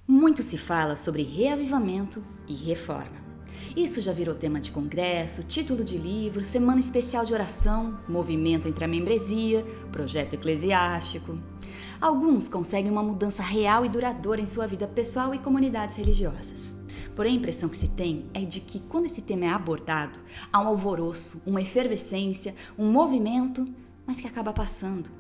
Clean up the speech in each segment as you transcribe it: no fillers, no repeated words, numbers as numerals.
Muito se fala sobre reavivamento e reforma. Isso já virou tema de congresso, título de livro, semana especial de oração, movimento entre a membresia, projeto eclesiástico. Alguns conseguem uma mudança real e duradoura em sua vida pessoal e comunidades religiosas. Porém, a impressão que se tem é de que quando esse tema é abordado, há um alvoroço, uma efervescência, um movimento, mas que acaba passando.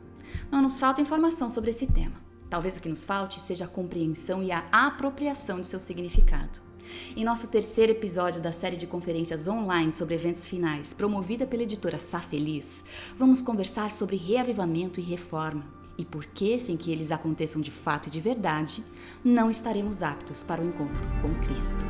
Não nos falta informação sobre esse tema. Talvez o que nos falte seja a compreensão e a apropriação de seu significado. Em nosso terceiro episódio da série de conferências online sobre eventos finais, promovida pela editora Sá Feliz, vamos conversar sobre reavivamento e reforma e por que, sem que eles aconteçam de fato e de verdade, não estaremos aptos para o encontro com Cristo.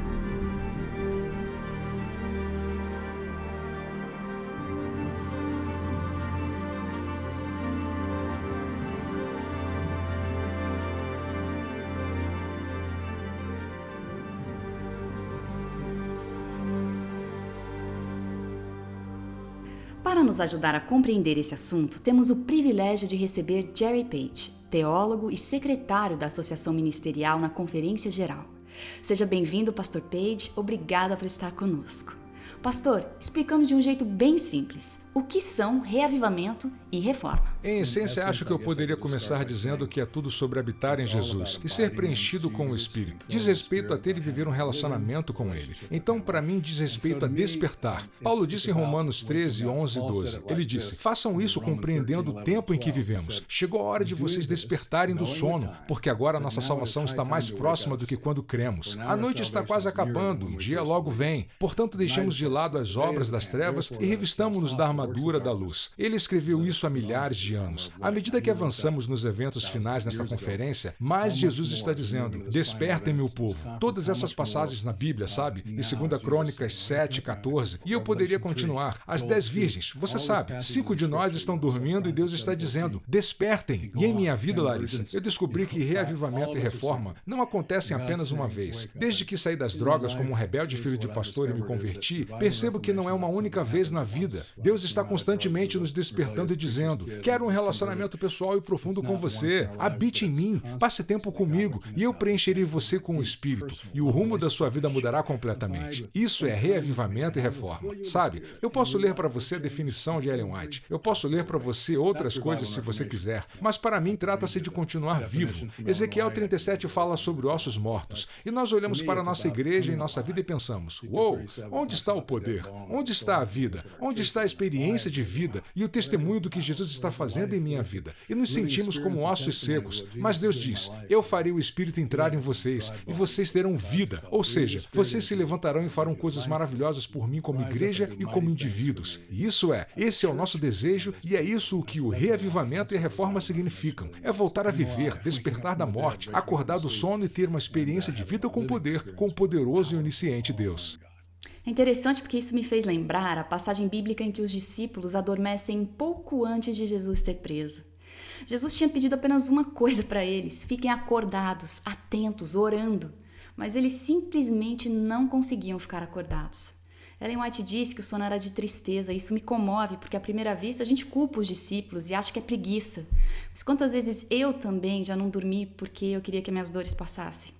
Para nos ajudar a compreender esse assunto, temos o privilégio de receber Jerry Page, teólogo e secretário da Associação Ministerial na Conferência Geral. Seja bem-vindo, Pastor Page, obrigada por estar conosco. Pastor, explicando de um jeito bem simples, o que são reavivamento e reforma? Em essência, acho que eu poderia começar dizendo que é tudo sobre habitar em Jesus e ser preenchido com o Espírito. Diz respeito a ter e viver um relacionamento com Ele. Então, para mim, diz respeito a despertar. Paulo disse em Romanos 13, 11 e 12. Ele disse, façam isso compreendendo o tempo em que vivemos. Chegou a hora de vocês despertarem do sono, porque agora a nossa salvação está mais próxima do que quando cremos. A noite está quase acabando, o dia logo vem. Portanto, deixemos de lado as obras das trevas e revistamo-nos da armadura da luz. Ele escreveu isso há milhares de anos. À medida que avançamos nos eventos finais nesta conferência, mais Jesus está dizendo, despertem meu povo. Todas essas passagens na Bíblia, sabe? Em 2 Crônicas 7, 14. E eu poderia continuar. As 10 virgens, você sabe, 5 de nós estão dormindo e Deus está dizendo, despertem. E em minha vida, Larissa, eu descobri que reavivamento e reforma não acontecem apenas uma vez. Desde que saí das drogas como um rebelde filho de pastor e me converti, percebo que não é uma única vez na vida. Deus está constantemente nos despertando e dizendo, quero um relacionamento pessoal e profundo com você. Habite em mim, passe tempo comigo e eu preencherei você com o Espírito e o rumo da sua vida mudará completamente. Isso é reavivamento e reforma. Sabe, eu posso ler para você a definição de Ellen White. Eu posso ler para você outras coisas se você quiser, mas para mim trata-se de continuar vivo. Ezequiel 37 fala sobre ossos mortos e nós olhamos para a nossa igreja e nossa vida e pensamos, uou, onde está o poder? Onde está a vida? Onde está a experiência de vida e o testemunho do que Jesus está fazendo em minha vida? E nos sentimos como ossos secos. Mas Deus diz, eu farei o Espírito entrar em vocês e vocês terão vida. Ou seja, vocês se levantarão e farão coisas maravilhosas por mim como igreja e como indivíduos. E esse é o nosso desejo e é isso o que o reavivamento e a reforma significam. É voltar a viver, despertar da morte, acordar do sono e ter uma experiência de vida com poder, com o poderoso e onisciente Deus. É interessante porque isso me fez lembrar a passagem bíblica em que os discípulos adormecem pouco antes de Jesus ser preso. Jesus tinha pedido apenas uma coisa para eles, fiquem acordados, atentos, orando, mas eles simplesmente não conseguiam ficar acordados. Ellen White disse que o sono era de tristeza, e isso me comove porque à primeira vista a gente culpa os discípulos e acha que é preguiça. Mas quantas vezes eu também já não dormi porque eu queria que minhas dores passassem?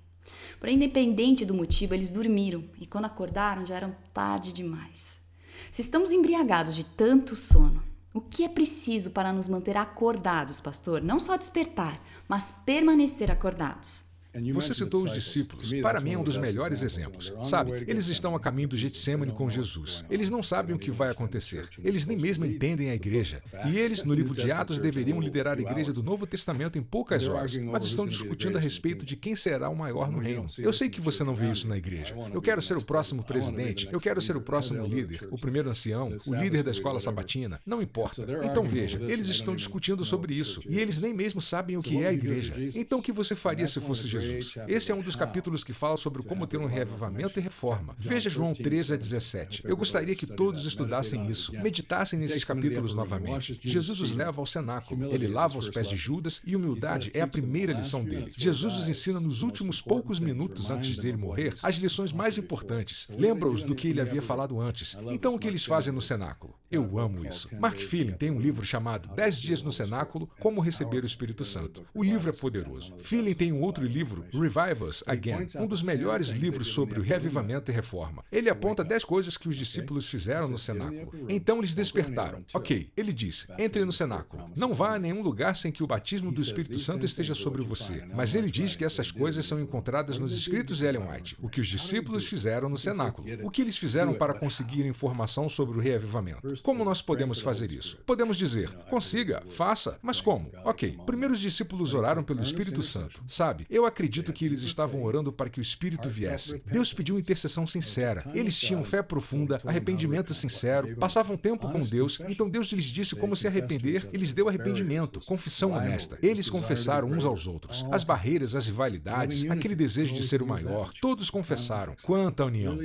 Porém, independente do motivo, eles dormiram e quando acordaram já era tarde demais. Se estamos embriagados de tanto sono, o que é preciso para nos manter acordados, pastor? Não só despertar, mas permanecer acordados. Você citou os discípulos. Para mim é um dos melhores exemplos. Sabe, eles estão a caminho do Getsemane com Jesus. Eles não sabem o que vai acontecer. Eles nem mesmo entendem a igreja. E eles, no livro de Atos, deveriam liderar a igreja do Novo Testamento em poucas horas, mas estão discutindo a respeito de quem será o maior no reino. Eu sei que você não vê isso na igreja. Eu quero ser o próximo presidente, eu quero ser o próximo líder, o primeiro ancião, o líder da escola sabatina. Não importa. Então veja, eles estão discutindo sobre isso. E eles nem mesmo sabem o que é a igreja. Então o que você faria se fosse Jesus? Esse é um dos capítulos que fala sobre como ter um reavivamento e reforma. Veja João 13 a 17. Eu gostaria que todos estudassem isso, meditassem nesses capítulos novamente. Jesus os leva ao cenáculo. Ele lava os pés de Judas e humildade é a primeira lição dele. Jesus os ensina nos últimos poucos minutos antes dele morrer as lições mais importantes. Lembra-os do que ele havia falado antes. Então o que eles fazem no cenáculo? Eu amo isso. Mark Phelan tem um livro chamado 10 Dias no Cenáculo, Como Receber o Espírito Santo. O livro é poderoso. Phelan tem um outro livro livro Revive Us Again, um dos melhores livros sobre o reavivamento e reforma. Ele aponta 10 coisas que os discípulos fizeram no cenáculo. Então eles despertaram. Ok, ele disse, entre no cenáculo. Não vá a nenhum lugar sem que o batismo do Espírito Santo esteja sobre você. Mas ele diz que essas coisas são encontradas nos escritos de Ellen White, o que os discípulos fizeram no cenáculo. O que eles fizeram para conseguir informação sobre o reavivamento? Como nós podemos fazer isso? Podemos dizer, consiga, faça, mas como? Ok, primeiro os discípulos oraram pelo Espírito Santo. Sabe, eu acredito que eles estavam orando para que o Espírito viesse. Deus pediu intercessão sincera. Eles tinham fé profunda, arrependimento sincero, passavam tempo com Deus, então Deus lhes disse como se arrepender e lhes deu arrependimento, confissão honesta. Eles confessaram uns aos outros. As barreiras, as rivalidades, aquele desejo de ser o maior, todos confessaram. Quanta união!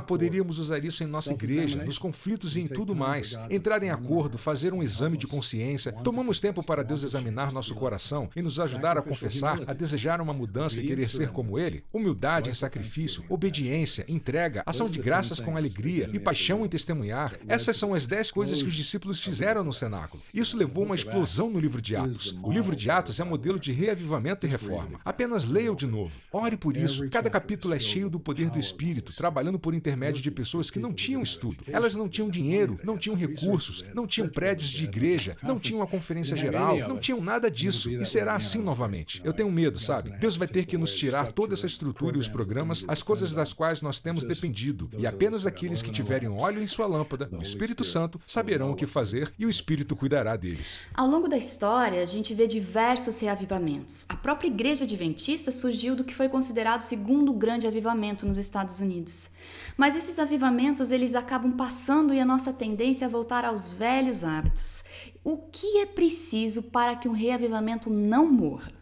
Poderíamos usar isso em nossa igreja, nos conflitos e em tudo mais. Entrar em acordo, fazer um exame de consciência. Tomamos tempo para Deus examinar nosso coração e nos ajudar a confessar, a desejar uma mudança e querer ser como Ele. Humildade em sacrifício, obediência, entrega, ação de graças com alegria e paixão em testemunhar. Essas são as 10 coisas que os discípulos fizeram no cenáculo. Isso levou a uma explosão no livro de Atos. O livro de Atos é modelo de reavivamento e reforma. Apenas leia-o de novo. Ore por isso. Cada capítulo é cheio do poder do Espírito, trabalhando por intermédio de pessoas que não tinham estudo. Elas não tinham dinheiro, não tinham recursos, não tinham prédios de igreja, não tinham uma conferência geral, não tinham nada disso. E será assim novamente. Eu tenho medo, sabe? Deus vai ter que nos tirar toda essa estrutura e os programas, as coisas das quais nós temos dependido. E apenas aqueles que tiverem óleo em sua lâmpada, o Espírito Santo, saberão o que fazer e o Espírito cuidará deles. Ao longo da história, a gente vê diversos reavivamentos. A própria Igreja Adventista surgiu do que foi considerado o segundo grande avivamento nos Estados Unidos. Mas esses avivamentos, eles acabam passando e a nossa tendência é voltar aos velhos hábitos. O que é preciso para que um reavivamento não morra?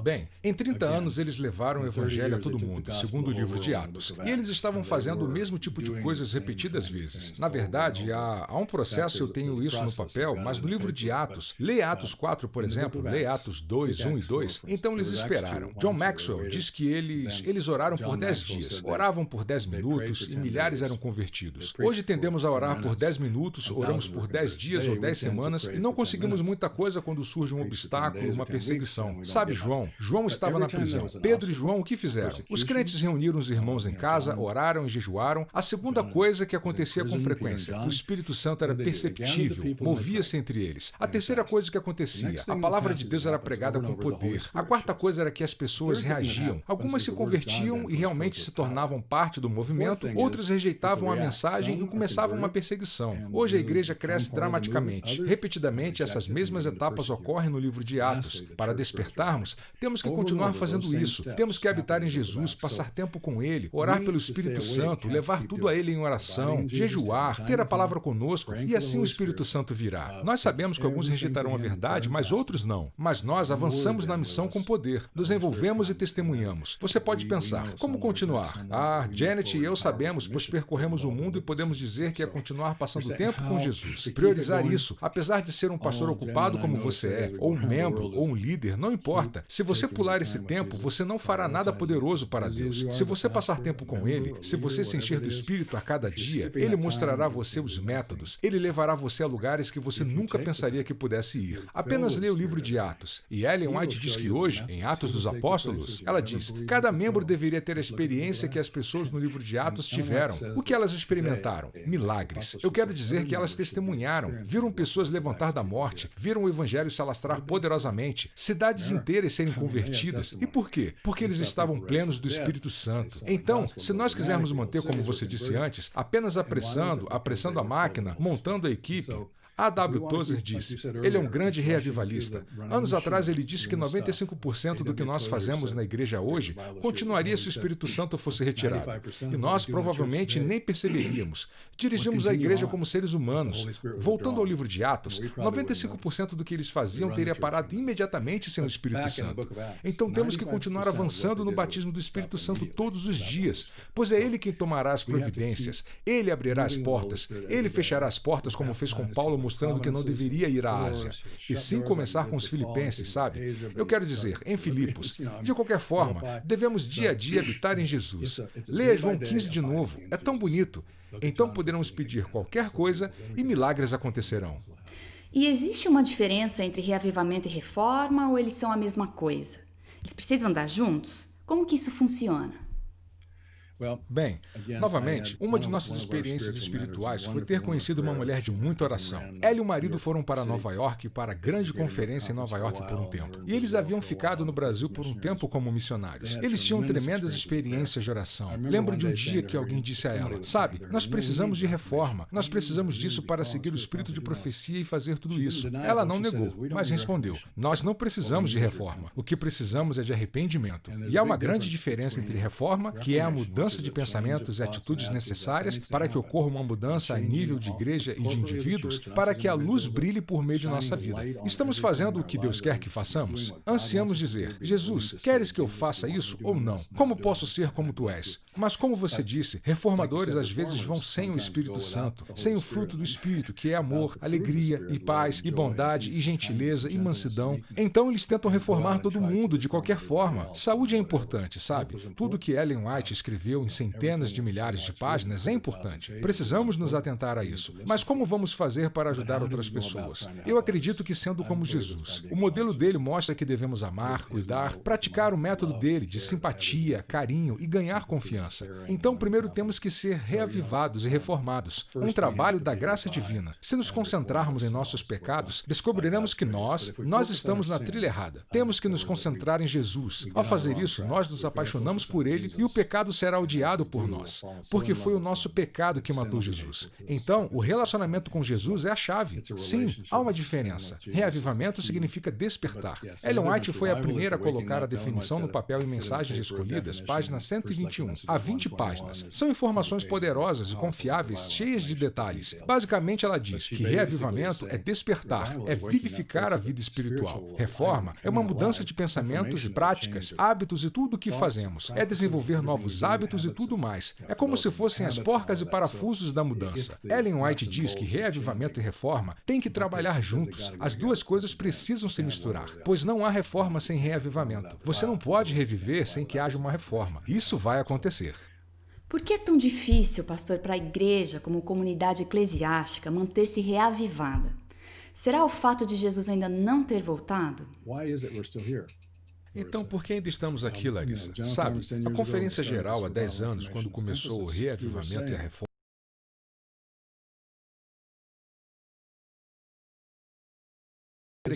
Bem, em 30 anos eles levaram o evangelho a todo mundo, segundo o livro de Atos. E eles estavam fazendo o mesmo tipo de coisas repetidas vezes. Na verdade, há um processo, eu tenho isso no papel, mas no livro de Atos, leia Atos 4, por exemplo, leia Atos 2, 1 e 2, então eles esperaram. John Maxwell diz que eles oraram por 10 dias, oravam por 10 minutos e milhares eram convertidos. Hoje tendemos a orar por 10 minutos, oramos por 10 dias ou 10 semanas e não conseguimos muita coisa quando surge um obstáculo, uma perseguição. Sabe, João estava na prisão. Pedro e João o que fizeram? Os crentes reuniram os irmãos em casa, oraram e jejuaram. A segunda coisa que acontecia com frequência, o Espírito Santo era perceptível, movia-se entre eles. A terceira coisa que acontecia, a palavra de Deus era pregada com poder. A quarta coisa era que as pessoas reagiam. Algumas se convertiam e realmente se tornavam parte do movimento, outras rejeitavam a mensagem e começavam uma perseguição. Hoje a igreja cresce dramaticamente. Repetidamente, essas mesmas etapas ocorrem no livro de Atos. Para despertarmos, temos que continuar fazendo isso. Temos que habitar em Jesus, passar tempo com Ele, orar pelo Espírito Santo, levar tudo a Ele em oração, jejuar, ter a palavra conosco, e assim o Espírito Santo virá. Nós sabemos que alguns rejeitarão a verdade, mas outros não. Mas nós avançamos na missão com poder, nos envolvemos e testemunhamos. Você pode pensar, como continuar? Janet e eu sabemos, pois percorremos o mundo e podemos dizer que é continuar passando tempo com Jesus. Priorizar isso, apesar de ser um pastor ocupado como você é, ou um membro, ou um líder, não importa. Se você pular esse tempo, você não fará nada poderoso para Deus. Se você passar tempo com Ele, se você se encher do Espírito a cada dia, Ele mostrará a você os métodos. Ele levará você a lugares que você nunca pensaria que pudesse ir. Apenas leia o livro de Atos. E Ellen White diz que hoje, em Atos dos Apóstolos, ela diz, cada membro deveria ter a experiência que as pessoas no livro de Atos tiveram. O que elas experimentaram? Milagres. Eu quero dizer que elas testemunharam, viram pessoas levantar da morte, viram o evangelho se alastrar poderosamente, cidades inteiras serem convertidas. E por quê? Porque eles estavam plenos do Espírito Santo. Então, se nós quisermos manter, como você disse antes, apenas apressando a máquina, montando a equipe, A.W. Tozer disse, ele é um grande reavivalista. Anos atrás ele disse que 95% do que nós fazemos na igreja hoje continuaria se o Espírito Santo fosse retirado. E nós provavelmente nem perceberíamos. Dirigimos a igreja como seres humanos. Voltando ao livro de Atos, 95% do que eles faziam teria parado imediatamente sem o Espírito Santo. Então temos que continuar avançando no batismo do Espírito Santo todos os dias, pois é Ele quem tomará as providências. Ele abrirá as portas. Ele fechará as portas como fez com Paulo, mostrando que não deveria ir à Ásia. E sim começar com os filipenses, sabe? Eu quero dizer, em Filipos. De qualquer forma, devemos dia a dia habitar em Jesus. Leia João 15 de novo. É tão bonito. Então poderemos pedir qualquer coisa e milagres acontecerão. E existe uma diferença entre reavivamento e reforma ou eles são a mesma coisa? Eles precisam andar juntos? Como que isso funciona? Bem, novamente, uma de nossas experiências espirituais foi ter conhecido uma mulher de muita oração. Ela e o marido foram para Nova York para a grande conferência em Nova York por um tempo. E eles haviam ficado no Brasil por um tempo como missionários. Eles tinham tremendas experiências de oração. Lembro de um dia que alguém disse a ela: sabe, nós precisamos de reforma. Nós precisamos disso para seguir o espírito de profecia e fazer tudo isso. Ela não negou, mas respondeu: nós não precisamos de reforma. O que precisamos é de arrependimento. E há uma grande diferença entre reforma, que é a mudança de pensamentos e atitudes necessárias para que ocorra uma mudança a nível de igreja e de indivíduos, para que a luz brilhe por meio de nossa vida. Estamos fazendo o que Deus quer que façamos? Ansiamos dizer: Jesus, queres que eu faça isso ou não? Como posso ser como tu és? Mas como você disse, reformadores às vezes vão sem o Espírito Santo, sem o fruto do Espírito, que é amor, alegria e paz e bondade e gentileza e mansidão. Então eles tentam reformar todo mundo de qualquer forma. Saúde é importante, sabe? Tudo que Ellen White escreveu em centenas de milhares de páginas é importante. Precisamos nos atentar a isso. Mas como vamos fazer para ajudar outras pessoas? Eu acredito que sendo como Jesus. O modelo dele mostra que devemos amar, cuidar, praticar o método dele de simpatia, carinho e ganhar confiança. Então, primeiro temos que ser reavivados e reformados. Um trabalho da graça divina. Se nos concentrarmos em nossos pecados, descobriremos que nós estamos na trilha errada. Temos que nos concentrar em Jesus. Ao fazer isso, nós nos apaixonamos por ele e o pecado será odiado por nós, porque foi o nosso pecado que matou Jesus. Então, o relacionamento com Jesus é a chave. Sim, há uma diferença. Reavivamento significa despertar. Ellen White foi a primeira a colocar a definição no papel em Mensagens Escolhidas, página 121. Há 20 páginas. São informações poderosas e confiáveis, cheias de detalhes. Basicamente, ela diz que reavivamento é despertar, é vivificar a vida espiritual. Reforma é uma mudança de pensamentos e práticas, hábitos e tudo o que fazemos. É desenvolver novos hábitos e tudo mais. É como se fossem as porcas e parafusos da mudança. Ellen White diz que reavivamento e reforma têm que trabalhar juntos. As duas coisas precisam se misturar, pois não há reforma sem reavivamento. Você não pode reviver sem que haja uma reforma. Isso vai acontecer. Por que é tão difícil, pastor, para a igreja, como comunidade eclesiástica, manter-se reavivada? Será o fato de Jesus ainda não ter voltado? Então, por que ainda estamos aqui, Larissa? Sabe, a Conferência Geral há 10 anos, quando começou o reavivamento e a reforma,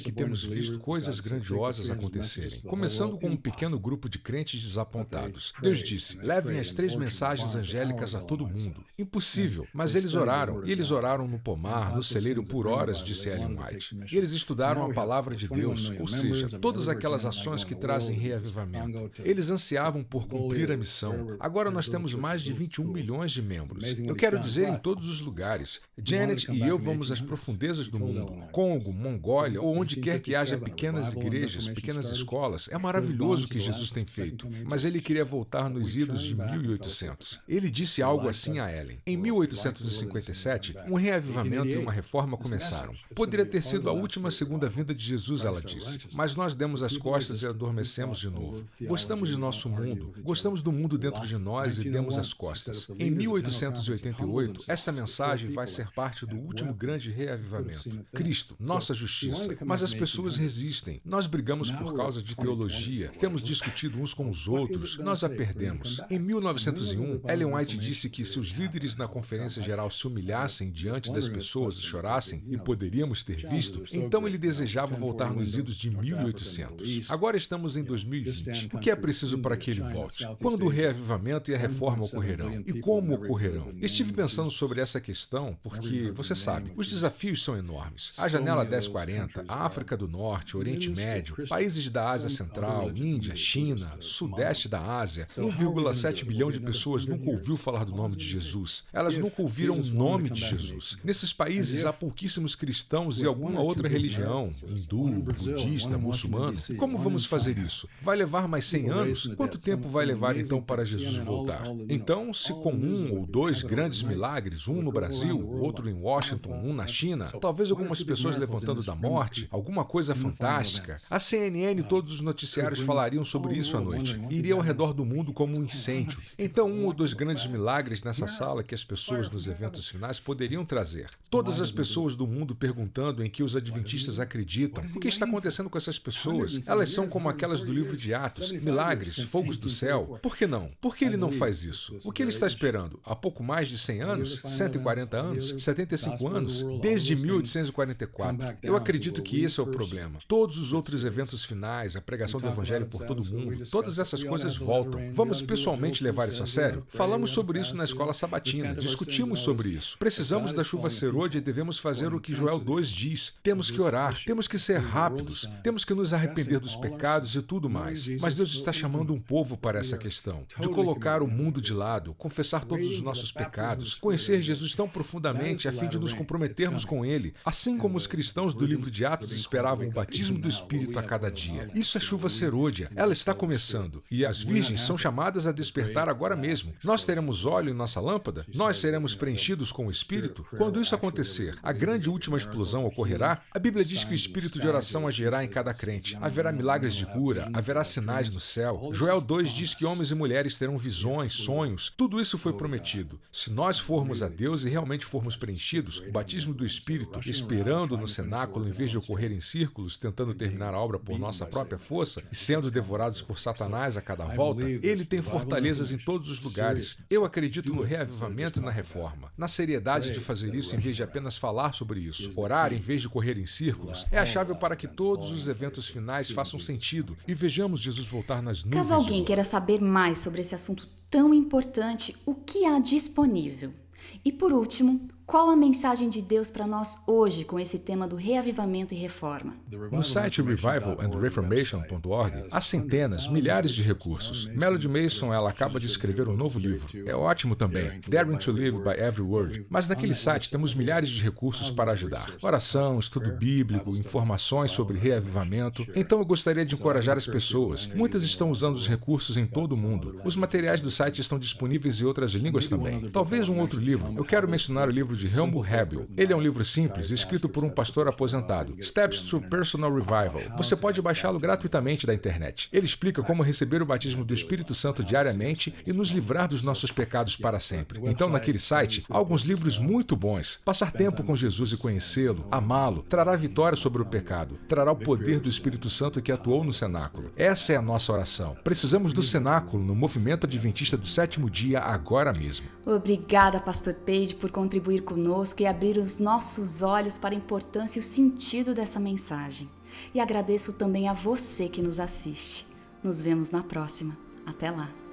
que temos visto coisas grandiosas acontecerem, começando com um pequeno grupo de crentes desapontados. Deus disse: levem as 3 mensagens angélicas a todo mundo. Impossível, mas eles oraram, e eles oraram no pomar, no celeiro por horas, disse Ellen White. E eles estudaram a palavra de Deus, ou seja, todas aquelas ações que trazem reavivamento. Eles ansiavam por cumprir a missão. Agora nós temos mais de 21 milhões de membros. Eu quero dizer, em todos os lugares. Janet e eu vamos às profundezas do mundo, Congo, Mongólia, ou onde quer que haja pequenas igrejas, pequenas escolas. É maravilhoso o que Jesus tem feito, mas ele queria voltar nos idos de 1800. Ele disse algo assim a Ellen. Em 1857, um reavivamento e uma reforma começaram. Poderia ter sido a última segunda vinda de Jesus, ela disse, mas nós demos as costas e adormecemos de novo. Gostamos de nosso mundo, gostamos do mundo dentro de nós e demos as costas. Em 1888, essa mensagem vai ser parte do último grande reavivamento. Cristo, nossa justiça. Mas as pessoas resistem. Nós brigamos por causa de teologia, temos discutido uns com os outros, nós a perdemos. Em 1901, Ellen White disse que se os líderes na Conferência Geral se humilhassem diante das pessoas e chorassem, e poderíamos ter visto, então ele desejava voltar nos idos de 1800. Agora estamos em 2020. O que é preciso para que ele volte? Quando o reavivamento e a reforma ocorrerão? E como ocorrerão? Estive pensando sobre essa questão porque, você sabe, os desafios são enormes. A janela 1040, a África do Norte, Oriente Médio, países da Ásia Central, Índia, China, Sudeste da Ásia, 1,7 bilhão de pessoas nunca ouviu falar do nome de Jesus. Elas nunca ouviram o nome de Jesus. Nesses países há pouquíssimos cristãos e alguma outra religião, hindu, budista, muçulmano. Como vamos fazer isso? Vai levar mais 100 anos? Quanto tempo vai levar então para Jesus voltar? Então, se com 1 ou 2 grandes milagres, um no Brasil, outro em Washington, um na China, talvez algumas pessoas levantando da morte, alguma coisa fantástica. A CNN e todos os noticiários falariam sobre isso à noite. Iria ao redor do mundo como um incêndio. Então, um ou dois grandes milagres nessa sala que as pessoas nos eventos finais poderiam trazer. Todas as pessoas do mundo perguntando em que os adventistas acreditam. O que está acontecendo com essas pessoas? Elas são como aquelas do livro de Atos. Milagres, fogos do céu. Por que não? Por que ele não faz isso? O que ele está esperando? Há pouco mais de 100 anos? 140 anos? 75 anos? Desde 1844. Eu acredito que esse é o problema. Todos os outros eventos finais, a pregação do evangelho por todo o mundo, todas essas coisas voltam. Vamos pessoalmente levar isso a sério? Falamos sobre isso na escola sabatina, discutimos sobre isso. Precisamos da chuva serôdia e devemos fazer o que Joel 2 diz. Temos que orar, temos que ser rápidos, temos que nos arrepender dos pecados e tudo mais. Mas Deus está chamando um povo para essa questão, de colocar o mundo de lado, confessar todos os nossos pecados, conhecer Jesus tão profundamente a fim de nos comprometermos com Ele, assim como os cristãos do livro de Atos esperavam o batismo do Espírito a cada dia. Isso é chuva serôdia. Ela está começando. E as virgens são chamadas a despertar agora mesmo. Nós teremos óleo em nossa lâmpada? Nós seremos preenchidos com o Espírito? Quando isso acontecer, a grande última explosão ocorrerá? A Bíblia diz que o Espírito de oração agirá em cada crente. Haverá milagres de cura, haverá sinais no céu. Joel 2 diz que homens e mulheres terão visões, sonhos. Tudo isso foi prometido. Se nós formos a Deus e realmente formos preenchidos, o batismo do Espírito, esperando no cenáculo em vez de ocorrer em círculos, tentando terminar a obra por nossa própria força e sendo devorados por Satanás a cada volta, ele tem fortalezas em todos os lugares. Eu acredito no reavivamento e na reforma. Na seriedade de fazer isso em vez de apenas falar sobre isso. Orar em vez de correr em círculos é a chave para que todos os eventos finais façam sentido e vejamos Jesus voltar nas nuvens. Caso alguém queira saber mais sobre esse assunto tão importante, o que há disponível? E por último, qual a mensagem de Deus para nós hoje com esse tema do reavivamento e reforma? No site revivalandreformation.org há centenas, milhares de recursos. Melody Mason, ela acaba de escrever um novo livro. É ótimo também, Daring to Live by Every Word. Mas naquele site temos milhares de recursos para ajudar. Oração, estudo bíblico, informações sobre reavivamento. Então eu gostaria de encorajar as pessoas. Muitas estão usando os recursos em todo o mundo. Os materiais do site estão disponíveis em outras línguas também. Talvez um outro livro. Eu quero mencionar o livro de Helmut Hebel. Ele é um livro simples, escrito por um pastor aposentado. Steps to Personal Revival. Você pode baixá-lo gratuitamente da internet. Ele explica como receber o batismo do Espírito Santo diariamente e nos livrar dos nossos pecados para sempre. Então, naquele site, há alguns livros muito bons. Passar tempo com Jesus e conhecê-lo, amá-lo, trará vitória sobre o pecado, trará o poder do Espírito Santo que atuou no cenáculo. Essa é a nossa oração. Precisamos do cenáculo no movimento adventista do sétimo dia agora mesmo. Obrigada, Pastor Page, por contribuir conosco e abrir os nossos olhos para a importância e o sentido dessa mensagem. E agradeço também a você que nos assiste. Nos vemos na próxima. Até lá!